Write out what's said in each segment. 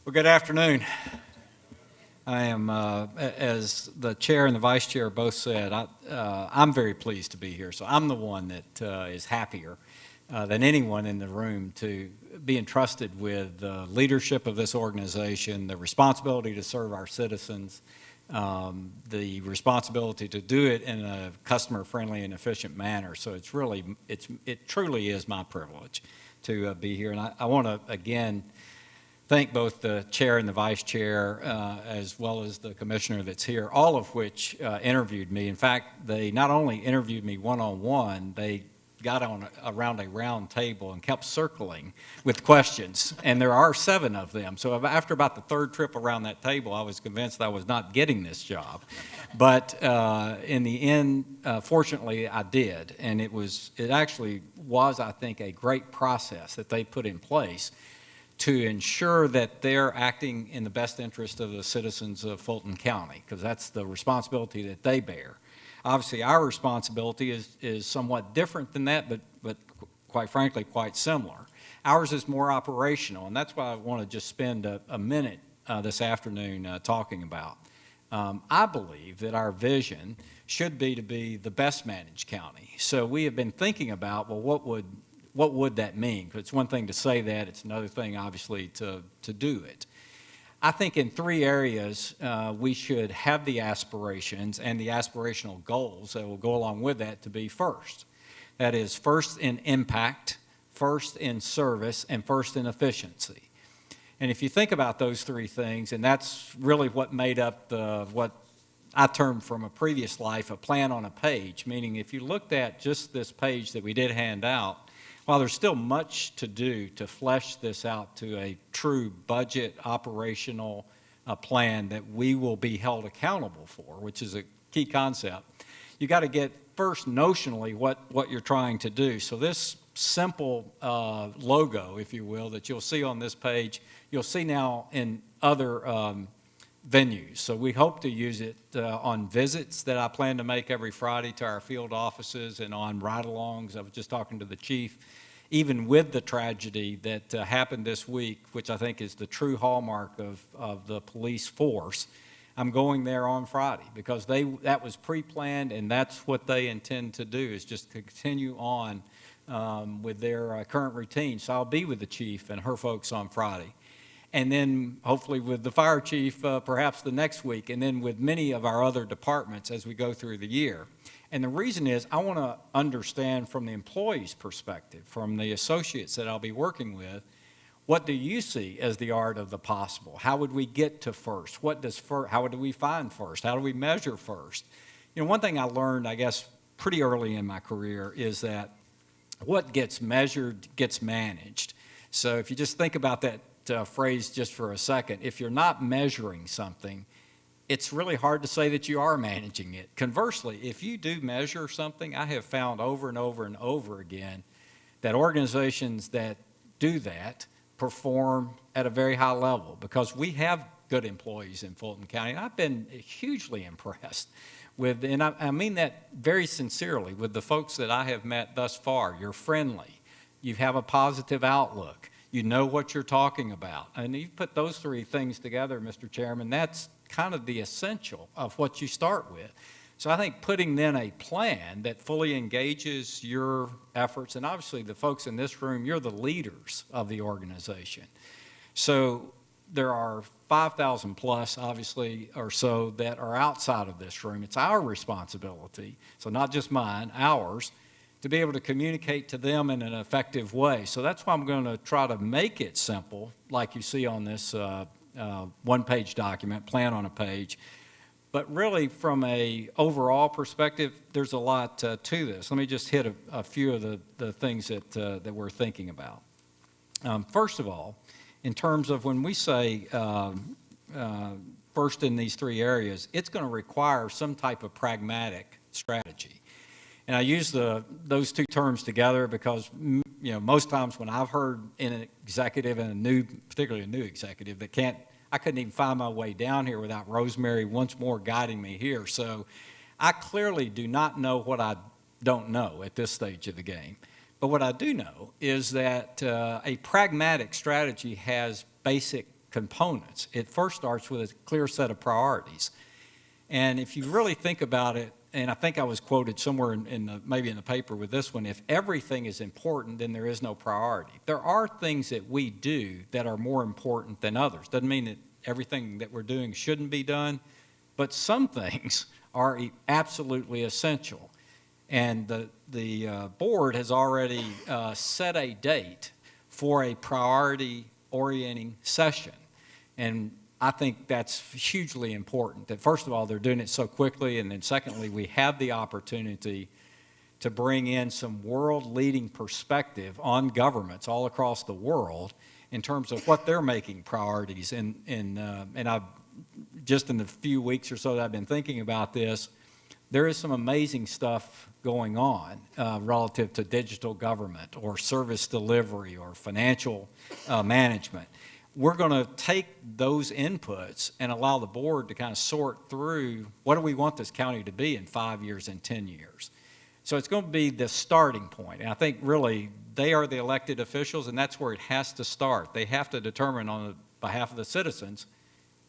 Well, good afternoon. I am, as the chair and the vice chair both said, I'm very pleased to be here. So I'm the one that is happier than anyone in the room to be entrusted with the leadership of this organization, the responsibility to serve our citizens, the responsibility to do it in a customer-friendly and efficient manner. So it truly is my privilege to be here. And I want to, again, thank both the chair and the vice chair, as well as the commissioner that's here, all of which interviewed me. In fact, they not only interviewed me one-on-one, they got around a round table and kept circling with questions, and there are 7 of them. So after about the third trip around that table, I was convinced I was not getting this job. But in the end, fortunately, I did, and it actually was, I think, a great process that they put in place to ensure that they're acting in the best interest of the citizens of Fulton County, because that's the responsibility that they bear. Obviously, our responsibility is somewhat different than that, but quite frankly, quite similar. Ours is more operational, and that's why I want to just spend a minute this afternoon talking about. I believe that our vision should be to be the best managed county. So we have been thinking about, well, what would that mean? Because it's one thing to say that, it's another thing, obviously, to do it. I think in 3 areas we should have the aspirations and the aspirational goals that will go along with that to be first. That is, first in impact, first in service, and first in efficiency. And if you think about those 3 things, and that's really what made up what I termed from a previous life a plan on a page, meaning if you looked at just this page that we did hand out, while there's still much to do to flesh this out to a true budget operational plan that we will be held accountable for, which is a key concept, you got to get first notionally what you're trying to do. So this simple logo, if you will, that you'll see on this page, you'll see now in other venues. So we hope to use it on visits that I plan to make every Friday to our field offices and on ride-alongs. I was just talking to the chief, even with the tragedy that happened this week, which I think is the true hallmark of the police force. I'm going there on Friday because that was pre-planned, and that's what they intend to do, is just continue on with their current routine. So I'll be with the chief and her folks on Friday. And then hopefully with the fire chief perhaps the next week, and then with many of our other departments as we go through the year. And the reason is I want to understand from the employee's perspective, from the associates that I'll be working with, what do you see as the art of the possible? How would we get to first? How do we find first? How do we measure first? You know, one thing I learned, I guess, pretty early in my career is that what gets measured gets managed. So if you just think about that phrase just for a second, if you're not measuring something, it's really hard to say that you are managing it. Conversely, if you do measure something, I have found over and over and over again that organizations that do that perform at a very high level, because we have good employees in Fulton County. I've been hugely impressed with, and I mean that very sincerely, with the folks that I have met thus far. You're friendly. You have a positive outlook. You know what you're talking about. And you put those 3 things together, Mr. Chairman, that's kind of the essential of what you start with. So I think putting then a plan that fully engages your efforts, and obviously the folks in this room, you're the leaders of the organization. So there are 5,000 plus, obviously, or so that are outside of this room. It's our responsibility, so not just mine, ours, to be able to communicate to them in an effective way. So that's why I'm going to try to make it simple, like you see on this one-page document, plan on a page. But really, from a overall perspective, there's a lot to this. Let me just hit a few of the things that we're thinking about. First of all, in terms of when we say first in these 3 areas, it's going to require some type of pragmatic strategy. And I use those 2 terms together because, you know, most times when I've heard in an executive, and particularly a new executive, I couldn't even find my way down here without Rosemary once more guiding me here. So I clearly do not know what I don't know at this stage of the game. But what I do know is that a pragmatic strategy has basic components. It first starts with a clear set of priorities. And if you really think about it, and I think I was quoted somewhere maybe in the paper with this one, if everything is important, then there is no priority. There are things that we do that are more important than others. Doesn't mean that everything that we're doing shouldn't be done, but some things are absolutely essential. And the board has already set a date for a priority orienting session. And I think that's hugely important, that first of all, they're doing it so quickly, and then secondly, we have the opportunity to bring in some world-leading perspective on governments all across the world in terms of what they're making priorities. And I've, just in the few weeks or so that I've been thinking about this, there is some amazing stuff going on relative to digital government or service delivery or financial management. We're going to take those inputs and allow the board to kind of sort through what do we want this county to be in 5 years and 10 years. So it's going to be the starting point. And I think really they are the elected officials, and that's where it has to start. They have to determine on behalf of the citizens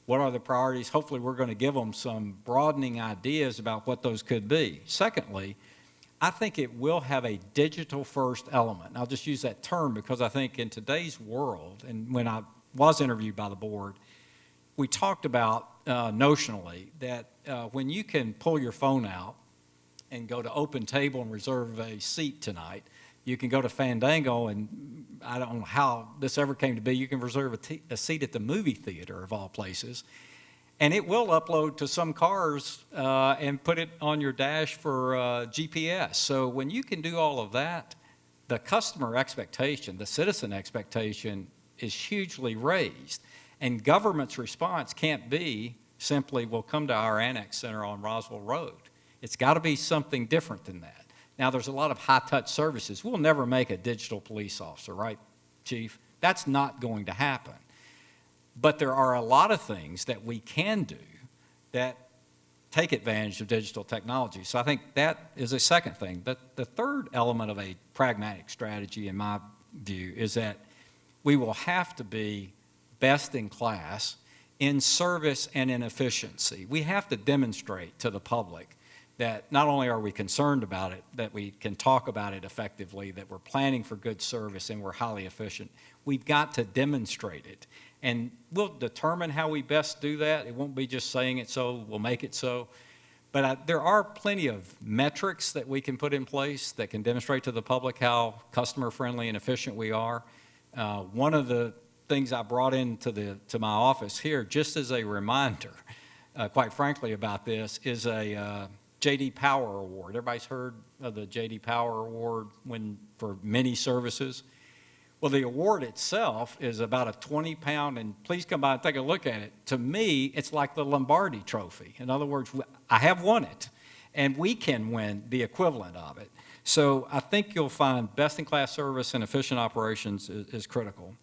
what are the priorities. Hopefully we're going to give them some broadening ideas about what those could be. Secondly, I think it will have a digital first element. And I'll just use that term because I think in today's world, and when I was interviewed by the board, we talked about notionally that when you can pull your phone out and go to Open Table and reserve a seat tonight, you can go to Fandango, and I don't know how this ever came to be, you can reserve a seat at the movie theater of all places, and it will upload to some cars and put it on your dash for GPS. So when you can do all of that, the customer expectation, the citizen expectation is hugely raised. And government's response can't be simply, well, come to our annex center on Roswell Road. It's got to be something different than that. Now, there's a lot of high-touch services. We'll never make a digital police officer, right, Chief? That's not going to happen. But there are a lot of things that we can do that take advantage of digital technology. So I think that is a second thing. But the third element of a pragmatic strategy, in my view, is that we will have to be best in class in service and in efficiency. We have to demonstrate to the public that not only are we concerned about it, that we can talk about it effectively, that we're planning for good service and we're highly efficient. We've got to demonstrate it. And we'll determine how we best do that. It won't be just saying it so, we'll make it so. But there are plenty of metrics that we can put in place that can demonstrate to the public how customer-friendly and efficient we are. One of the things I brought into my office here, just as a reminder, quite frankly, about this, is a J.D. Power Award. Everybody's heard of the J.D. Power Award for many services. Well, the award itself is about a 20-pound, and please come by and take a look at it. To me, it's like the Lombardi Trophy. In other words, I have won it, and we can win the equivalent of it. So I think you'll find best-in-class service and efficient operations is critical.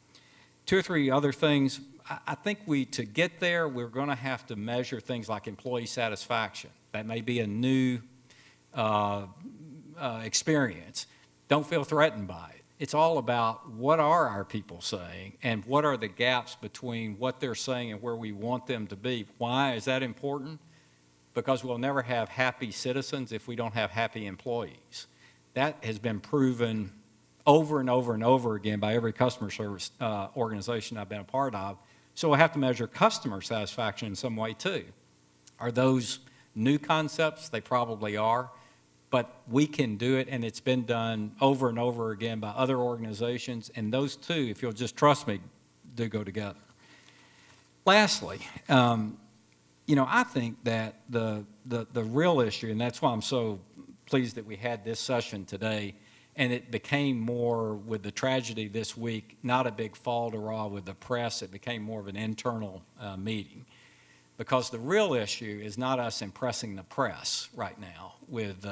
Two or three other things. I think to get there, we're going to have to measure things like employee satisfaction. That may be a new experience. Don't feel threatened by it. It's all about what are our people saying and what are the gaps between what they're saying and where we want them to be. Why is that important? Because we'll never have happy citizens if we don't have happy employees. That has been proven over and over and over again by every customer service organization I've been a part of. So we'll have to measure customer satisfaction in some way too. Are those new concepts? They probably are. But we can do it, and it's been done over and over again by other organizations, and those two, if you'll just trust me, do go together. Lastly, I think that the real issue, and that's why I'm so pleased that we had this session today, and it became more with the tragedy this week, not a big fall-de-rah with the press. It became more of an internal meeting. Because the real issue is not us impressing the press right now with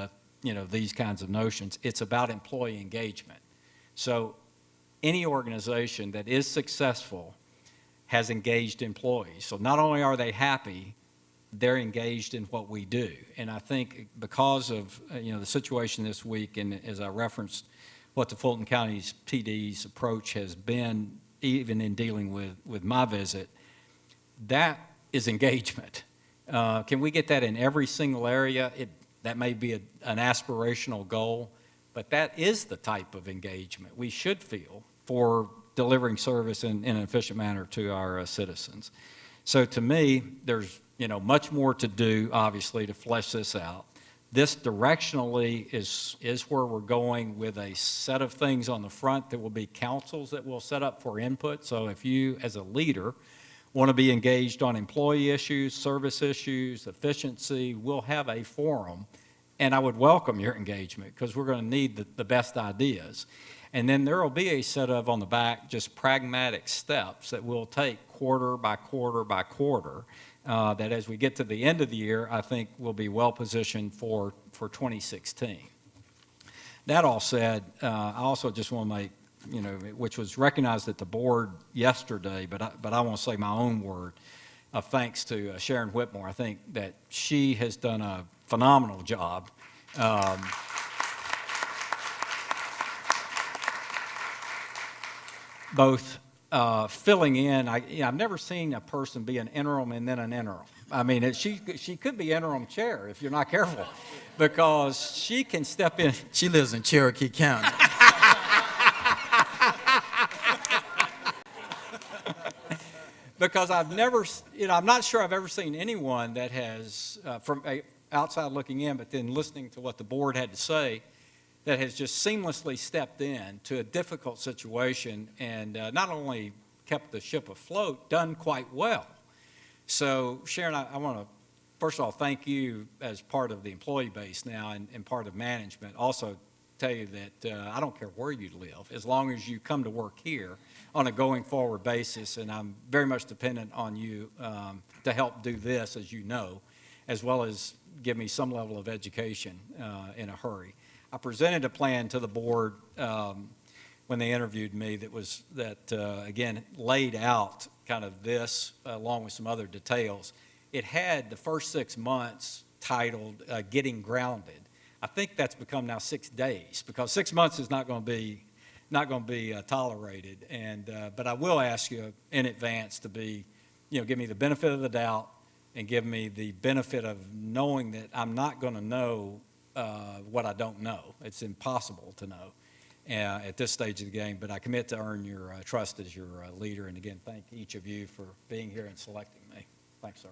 these kinds of notions. It's about employee engagement. So any organization that is successful has engaged employees. So not only are they happy, they're engaged in what we do. And I think because of the situation this week, and as I referenced what the Fulton County's PD's approach has been, even in dealing with my visit, that is engagement. Can we get that in every single area? That may be an aspirational goal, but that is the type of engagement we should feel for delivering service in an efficient manner to our citizens. So to me, there's much more to do, obviously, to flesh this out. This directionally is where we're going, with a set of things on the front that will be councils that we'll set up for input. So if you, as a leader, want to be engaged on employee issues, service issues, efficiency, we'll have a forum, and I would welcome your engagement, because we're going to need the best ideas. And then there will be a set of, on the back, just pragmatic steps that we'll take quarter by quarter by quarter, that as we get to the end of the year, I think we'll be well positioned for 2016. That all said, I also just want to make, which was recognized at the board yesterday, but I want to say my own word of thanks to Sharon Whitmore. I think that she has done a phenomenal job. Both filling in. I've never seen a person be an interim and then an interim. I mean, she could be interim chair if you're not careful, because she can step in. She lives in Cherokee County. Because I'm not sure I've ever seen anyone that has, from outside looking in, but then listening to what the board had to say, that has just seamlessly stepped in to a difficult situation and not only kept the ship afloat, done quite well. So, Sharon, I want to, first of all, thank you as part of the employee base now and part of management. Also tell you that I don't care where you live, as long as you come to work here on a going forward basis, and I'm very much dependent on you to help do this, as you know, as well as give me some level of education in a hurry. I presented a plan to the board when they interviewed me that again, laid out kind of this along with some other details. It had the first 6 months titled Getting Grounded. I think that's become now 6 days, because 6 months is not going to be tolerated. But I will ask you in advance to give me the benefit of the doubt and give me the benefit of knowing that I'm not going to know what I don't know. It's impossible to know at this stage of the game, but I commit to earn your trust as your leader. And again, thank each of you for being here and selecting me. Thanks, sir.